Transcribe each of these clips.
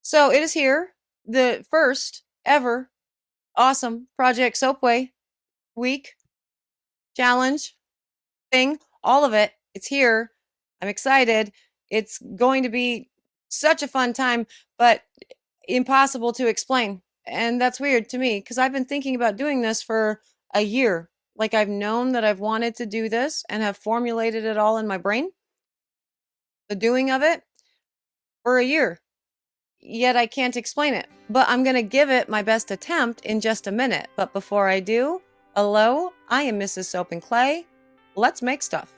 So it is here, the first ever awesome Project Soapway week challenge thing, all of it. It's here. I'm excited. It's going to be such a fun time, but impossible to explain. And that's weird to me because I've been thinking about doing this for a year. Like I've known that I've wanted to do this and have formulated it all in my brain, the doing of it for a year. Yet I can't explain it. But I'm going to give it my best attempt in just a minute. But before I do, hello, I am Mrs. Soap and Clay. Let's make stuff.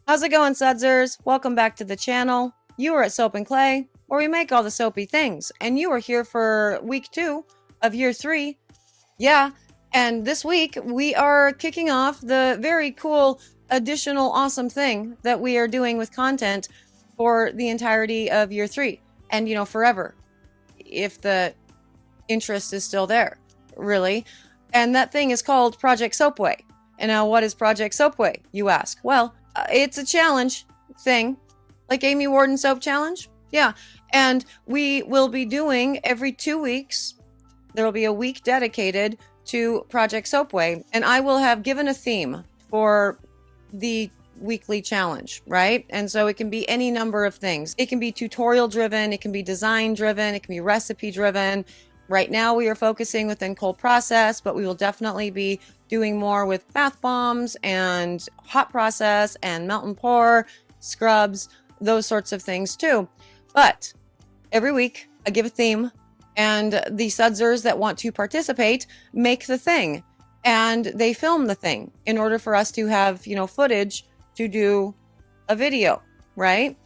How's it going, Sudsers? Welcome back to the channel. You are at Soap and Clay, where we make all the soapy things, and you are here for week 2 of year 3. Yeah, and this week we are kicking off the very cool additional awesome thing that we are doing with content for the entirety of year 3, and forever, if the interest is still there, really. And that thing is called Project Soapway. And now, what is Project Soapway, you ask? Well, it's a challenge thing, like Amy Warden Soap Challenge. Yeah, and we will be doing every 2 weeks. There will be a week dedicated to Project Soapway, and I will have given a theme for the weekly challenge, right? And so it can be any number of things. It can be tutorial driven, it can be design driven, it can be recipe driven. Right now we are focusing within cold process, but we will definitely be doing more with bath bombs and hot process and melt and pour, scrubs, those sorts of things too. But every week I give a theme, and the sudsers that want to participate make the thing, and they film the thing in order for us to have, footage to do a video, right?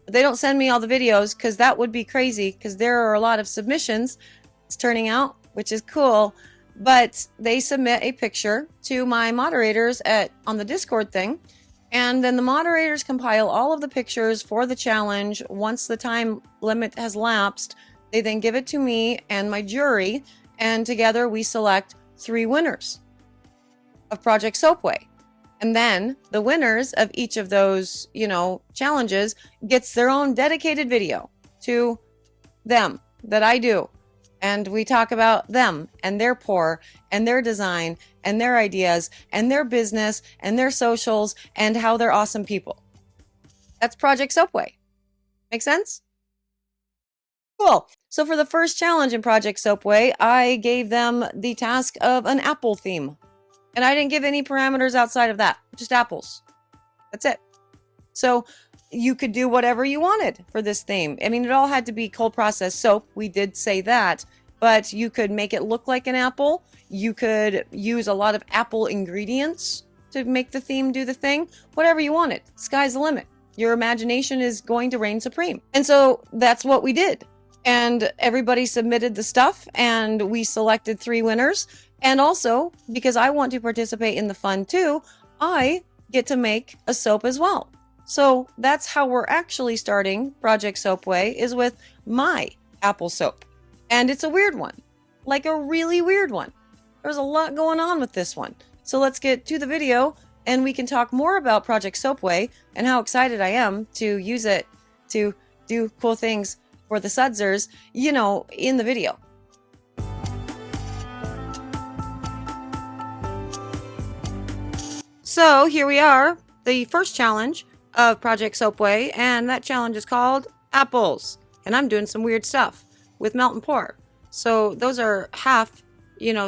But they don't send me all the videos because that would be crazy, because there are a lot of submissions. It's turning out, which is cool. But they submit a picture to my moderators on the Discord thing, and then the moderators compile all of the pictures for the challenge. Once the time limit has lapsed, they then give it to me and my jury, and together we select 3 winners of Project Soapway. And then the winners of each of those, challenges gets their own dedicated video to them that I do. And we talk about them and their pour and their design and their ideas and their business and their socials and how they're awesome people. That's Project Soapway. Make sense? Cool. So for the first challenge in Project Soapway, I gave them the task of an apple theme. And I didn't give any parameters outside of that, just apples. That's it. So you could do whatever you wanted for this theme. I mean, it all had to be cold process soap. We did say that, but you could make it look like an apple. You could use a lot of apple ingredients to make the theme do the thing. Whatever you wanted. Sky's the limit. Your imagination is going to reign supreme. And so that's what we did. And everybody submitted the stuff, and we selected 3 winners. And also, because I want to participate in the fun too, I get to make a soap as well. So that's how we're actually starting Project Soapway, is with my apple soap. And it's a weird one, like a really weird one. There's a lot going on with this one. So let's get to the video, and we can talk more about Project Soapway and how excited I am to use it to do cool things for the sudsers, in the video. So here we are, the first challenge of Project Soapway, and that challenge is called apples. And I'm doing some weird stuff with melt and pour. So those are half,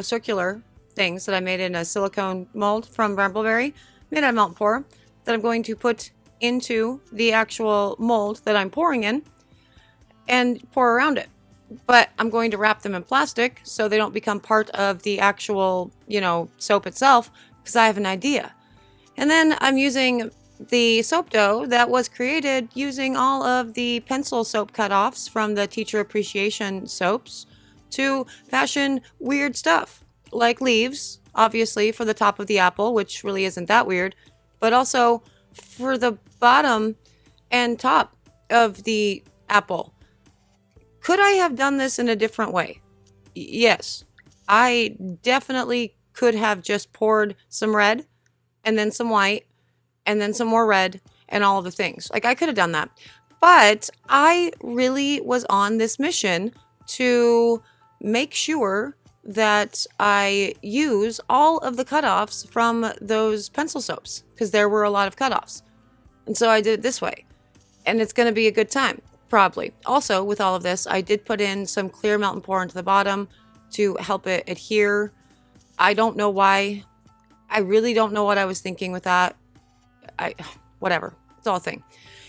circular things that I made in a silicone mold from Brambleberry, made out of melt and pour. that I'm going to put into the actual mold that I'm pouring in and pour around it. But I'm going to wrap them in plastic so they don't become part of the actual, soap itself, because I have an idea. And then I'm using the soap dough that was created using all of the pencil soap cutoffs from the teacher appreciation soaps to fashion weird stuff like leaves, obviously for the top of the apple, which really isn't that weird, but also for the bottom and top of the apple. Could I have done this in a different way? Yes, I definitely could have just poured some red and then some white and then some more red and all of the things. Like, I could have done that. But I really was on this mission to make sure that I use all of the cutoffs from those pencil soaps, because there were a lot of cutoffs. And so I did it this way. And it's going to be a good time, probably. Also, with all of this, I did put in some clear melt and pour into the bottom to help it adhere. I don't know why. I really don't know what I was thinking with that. Whatever. It's all a thing.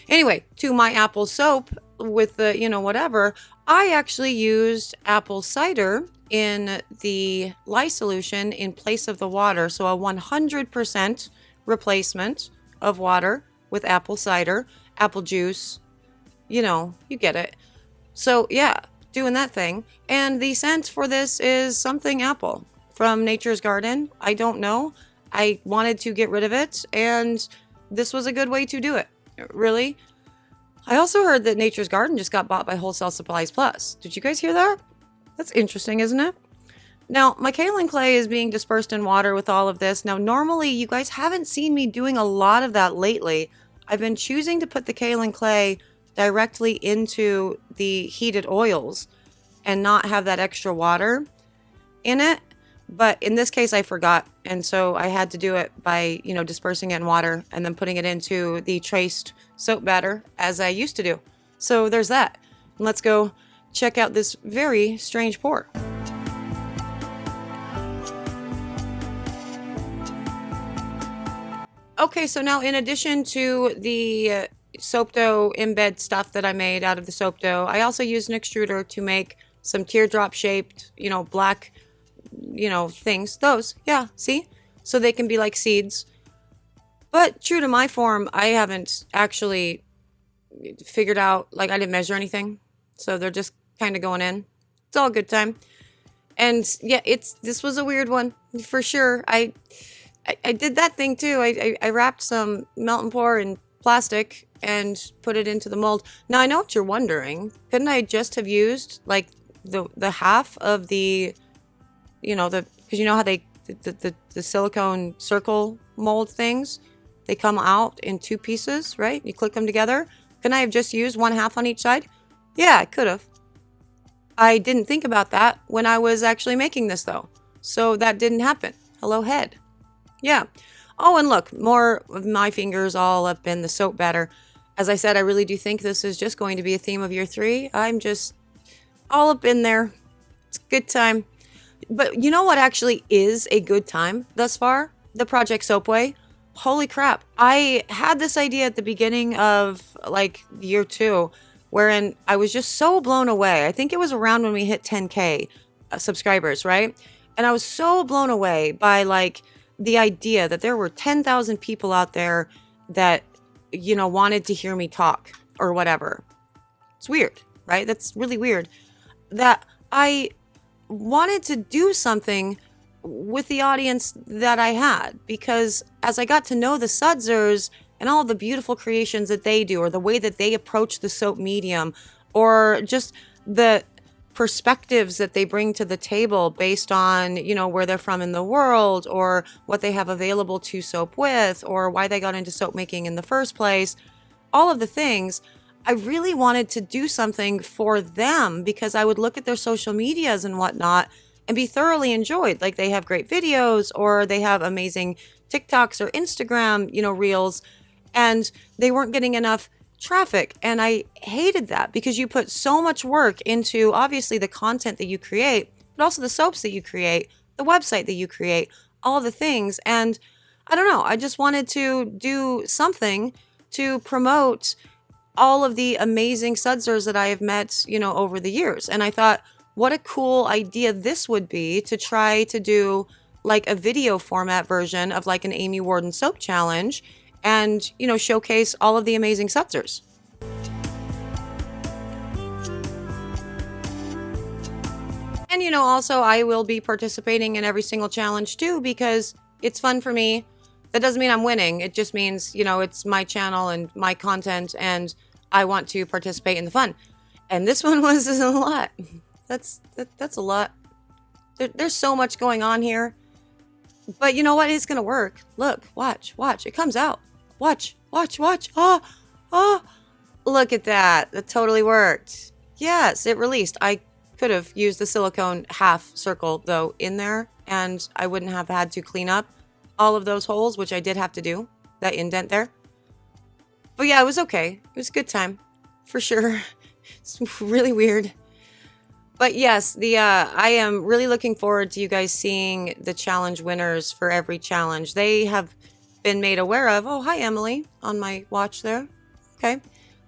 Anyway, to my apple soap with the, whatever, I actually used apple cider in the lye solution in place of the water. So a 100% replacement of water with apple cider, apple juice, you get it. So yeah, doing that thing. And the scent for this is something apple from Nature's Garden. I don't know. I wanted to get rid of it, and this was a good way to do it. Really. I also heard that Nature's Garden just got bought by Wholesale Supplies Plus. Did you guys hear that? That's interesting, isn't it? Now, my kaolin clay is being dispersed in water with all of this. Now, normally, you guys haven't seen me doing a lot of that lately. I've been choosing to put the kaolin clay directly into the heated oils and not have that extra water in it. But in this case, I forgot. And so I had to do it by, dispersing it in water and then putting it into the traced soap batter as I used to do. So there's that. And let's go check out this very strange pour. Okay, so now in addition to the soap dough embed stuff that I made out of the soap dough, I also used an extruder to make some teardrop shaped, black things. Those, yeah, see? So they can be like seeds. But true to my form, I haven't actually figured out, I didn't measure anything. So they're just kind of going in. It's all a good time. And yeah, this was a weird one for sure. I did that thing too. I wrapped some melt and pour in plastic and put it into the mold. Now I know what you're wondering. Couldn't I just have used the half of the because how the silicone circle mold things, they come out in two pieces, right? You click them together. Couldn't I have just used one half on each side? Yeah, I could have. I didn't think about that when I was actually making this though. So that didn't happen. Hello, head. Yeah. Oh, and look, more of my fingers all up in the soap batter. As I said, I really do think this is just going to be a theme of year 3. I'm just all up in there. It's a good time. But you know what actually is a good time thus far? The Project Soapway. Holy crap. I had this idea at the beginning of year 2, wherein I was just so blown away. I think it was around when we hit 10K subscribers, right? And I was so blown away by the idea that there were 10,000 people out there that, wanted to hear me talk or whatever. It's weird, right? That's really weird. That I wanted to do something with the audience that I had, because as I got to know the Sudsers and all the beautiful creations that they do, or the way that they approach the soap medium, or just the perspectives that they bring to the table based on, where they're from in the world, or what they have available to soap with, or why they got into soap making in the first place, all of the things, I really wanted to do something for them, because I would look at their social medias and whatnot and be thoroughly enjoyed. They have great videos, or they have amazing TikToks or Instagram, reels, and they weren't getting enough traffic. And I hated that, because you put so much work into obviously the content that you create, but also the soaps that you create, the website that you create, all the things. And I don't know. I just wanted to do something to promote all of the amazing sudsers that I have met, you know, over the years. And I thought, what a cool idea this would be to try to do like a video format version of like an Amy Warden soap challenge and, you know, showcase all of the amazing sudsers. And, you know, also I will be participating in every single challenge too, because it's fun for me. That doesn't mean I'm winning. It just means, you know, it's my channel and my content and I want to participate in the fun. And this one was a lot. That's a lot. There's so much going on here. But you know what? It's going to work. Look, watch. It comes out. Watch. Oh. Look at that. That totally worked. Yes, it released. I could have used the silicone half circle though in there and I wouldn't have had to clean up all of those holes, which I did have to do, that indent there. But yeah, it was okay. It was a good time, for sure. It's really weird. But yes, I am really looking forward to you guys seeing the challenge winners for every challenge. They have been made aware of, oh, hi, Emily, on my watch there. Okay.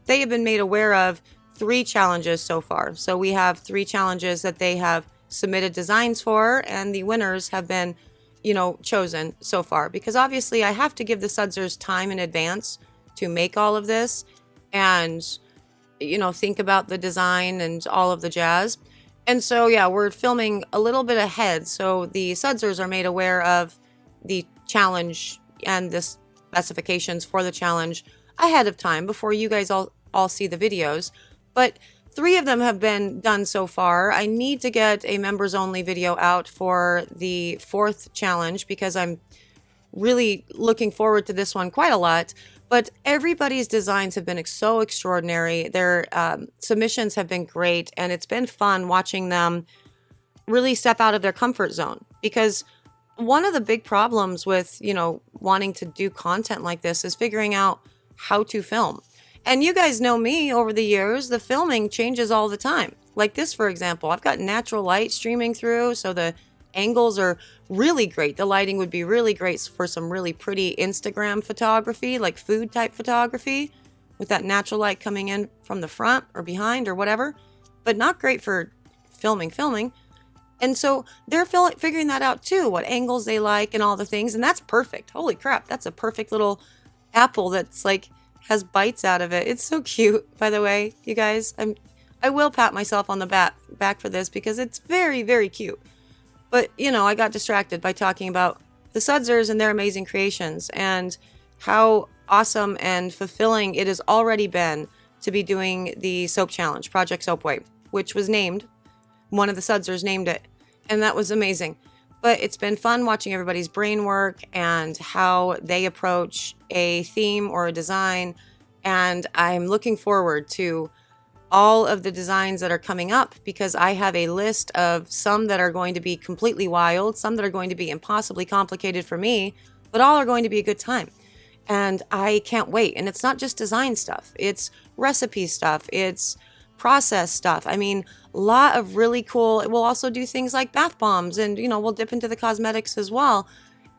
They have been made aware of 3 challenges so far. So we have 3 challenges that they have submitted designs for, and the winners have been, you know, chosen so far, because obviously I have to give the sudsers time in advance to make all of this and, you know, think about the design and all of the jazz. And so, yeah, we're filming a little bit ahead. So the sudsers are made aware of the challenge and the specifications for the challenge ahead of time before you guys all see the videos. But 3 of them have been done so far. I need to get a members only video out for the 4th challenge because I'm really looking forward to this one quite a lot. But everybody's designs have been so extraordinary. Their submissions have been great, and it's been fun watching them really step out of their comfort zone. Because one of the big problems with, you know, wanting to do content like this is figuring out how to film. And you guys know me over the years, the filming changes all the time. Like this, for example, I've got natural light streaming through, so the angles are really great. The lighting would be really great for some really pretty Instagram photography, like food type photography, with that natural light coming in from the front or behind or whatever, but not great for filming. And so they're figuring that out too, what angles they like and all the things. And that's perfect. Holy crap. That's a perfect little apple that's like has bites out of it. It's so cute, by the way, you guys. I will pat myself on the back for this because it's very, very cute. But, you know, I got distracted by talking about the sudsers and their amazing creations and how awesome and fulfilling it has already been to be doing the soap challenge, Project Soapway, which was named, one of the sudsers named it, and that was amazing. But it's been fun watching everybody's brain work and how they approach a theme or a design, and I'm looking forward to all of the designs that are coming up because I have a list of some that are going to be completely wild, some that are going to be impossibly complicated for me, but all are going to be a good time. And I can't wait. And it's not just design stuff, it's recipe stuff, it's process stuff. I mean, a lot of really cool, we'll also do things like bath bombs and, you know, we'll dip into the cosmetics as well.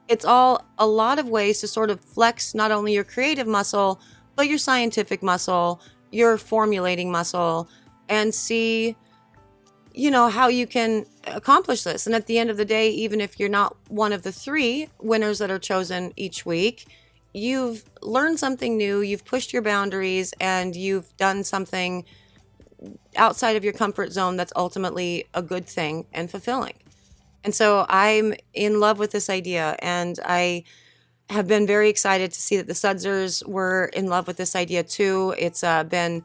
It's all a lot of ways to sort of flex not only your creative muscle, but your scientific muscle, your formulating muscle, and see, you know, how you can accomplish this. And at the end of the day, even if you're not one of the 3 winners that are chosen each week, you've learned something new, you've pushed your boundaries, and you've done something outside of your comfort zone that's ultimately a good thing and fulfilling. And so I'm in love with this idea, and I have been very excited to see that the sudsers were in love with this idea too. It's been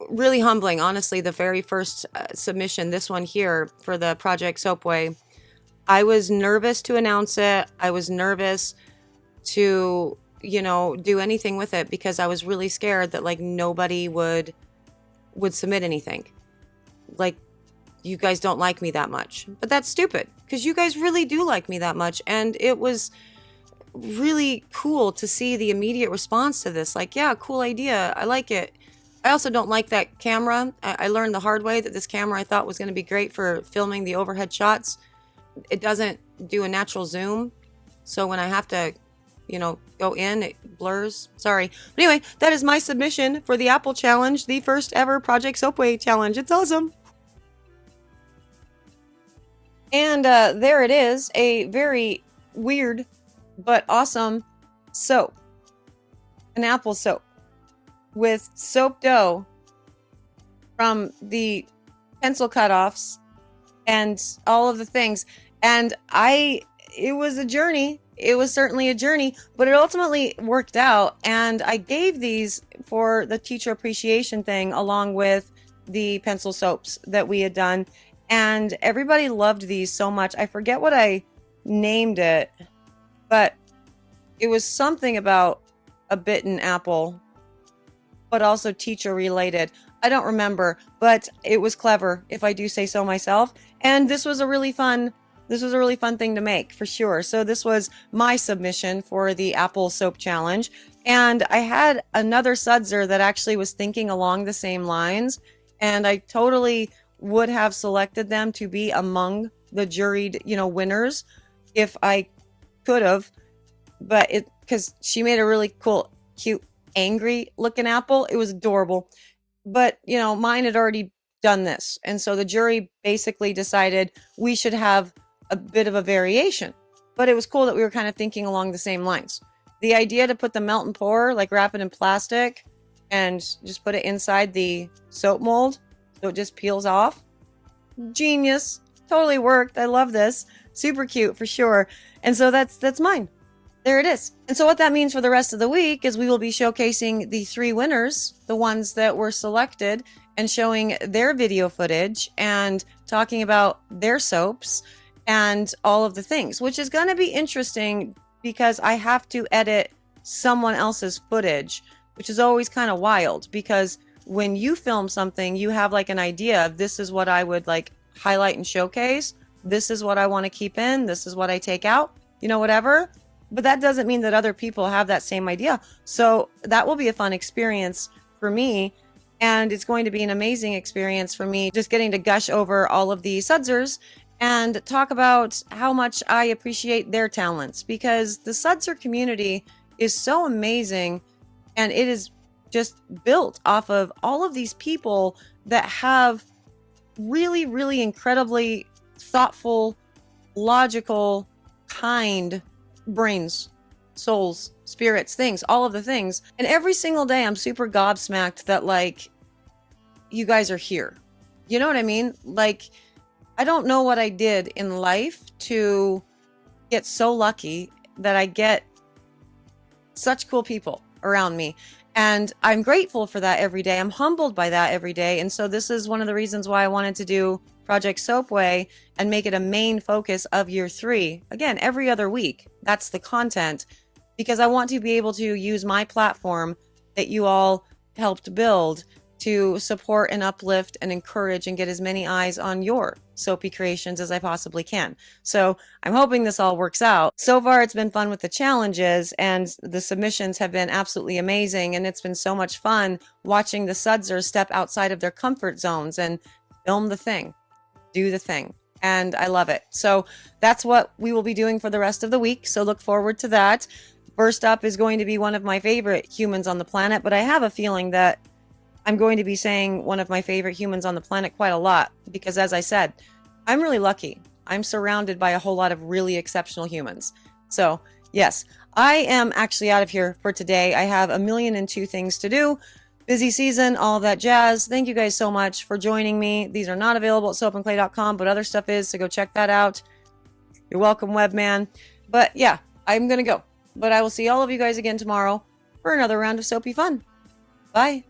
really humbling, honestly. The very first submission, this one here for the Project Soapway, I was nervous to announce it. I was nervous to, you know, do anything with it because I was really scared that like nobody would submit anything. Like, you guys don't like me that much. But that's stupid because you guys really do like me that much. And it was really cool to see the immediate response to this. Like, yeah, cool idea. I like it. I also don't like that camera. I learned the hard way that this camera I thought was going to be great for filming the overhead shots. It doesn't do a natural zoom. So when I have to, you know, go in, it blurs. Sorry. But anyway, that is my submission for the Apple Challenge, the first ever Project Soapway challenge. It's awesome. And there it is, a very weird but awesome soap. An apple soap with soap dough from the pencil cutoffs and all of the things. And it was a journey. It was certainly a journey, but it ultimately worked out. And I gave these for the teacher appreciation thing along with the pencil soaps that we had done. And everybody loved these so much. I forget what I named it, but it was something about a bitten apple, but also teacher related. I don't remember, but it was clever, if I do say so myself. And this was a really fun thing to make, for sure. So this was my submission for the Apple Soap Challenge. And I had another sudser that actually was thinking along the same lines, and I totally would have selected them to be among the juried, you know, winners if I could have. But because she made a really cool, cute, angry looking apple. It was adorable. But, you know, mine had already done this. And so the jury basically decided we should have a bit of a variation. But it was cool that we were kind of thinking along the same lines. The idea to put the melt and pour, like wrap it in plastic and just put it inside the soap mold so it just peels off. Genius. Totally worked. I love this. Super cute for sure. And so that's mine. There it is. And so what that means for the rest of the week is we will be showcasing the 3 winners, the ones that were selected, and showing their video footage and talking about their soaps and all of the things, which is going to be interesting because I have to edit someone else's footage, which is always kind of wild because when you film something, you have like an idea of this is what I would like highlight and showcase. This is what I want to keep in. This is what I take out, you know, whatever. But that doesn't mean that other people have that same idea. So that will be a fun experience for me. And it's going to be an amazing experience for me just getting to gush over all of the sudsers and talk about how much I appreciate their talents, because the sudser community is so amazing and it is just built off of all of these people that have really, really incredibly thoughtful, logical, kind brains, souls, spirits, things, all of the things. And every single day I'm super gobsmacked that like you guys are here. You know what I mean? Like, I don't know what I did in life to get so lucky that I get such cool people around me. And I'm grateful for that every day. I'm humbled by that every day. And so this is one of the reasons why I wanted to do Project Soapway and make it a main focus of year 3. Again, every other week. That's the content, because I want to be able to use my platform that you all helped build to support and uplift and encourage and get as many eyes on your soapy creations as I possibly can. So I'm hoping this all works out. So far, it's been fun with the challenges, and the submissions have been absolutely amazing. And it's been so much fun watching the sudsers step outside of their comfort zones and film the thing, do the thing. And I love it. So that's what we will be doing for the rest of the week. So look forward to that. First up is going to be one of my favorite humans on the planet, but I have a feeling that I'm going to be saying one of my favorite humans on the planet quite a lot, because as I said, I'm really lucky. I'm surrounded by a whole lot of really exceptional humans. So yes, I am actually out of here for today. I have 1,000,002 things to do. Busy season, all that jazz. Thank you guys so much for joining me. These are not available at soapandclay.com, but other stuff is, so go check that out. You're welcome, webman. But yeah, I'm going to go. But I will see all of you guys again tomorrow for another round of soapy fun. Bye.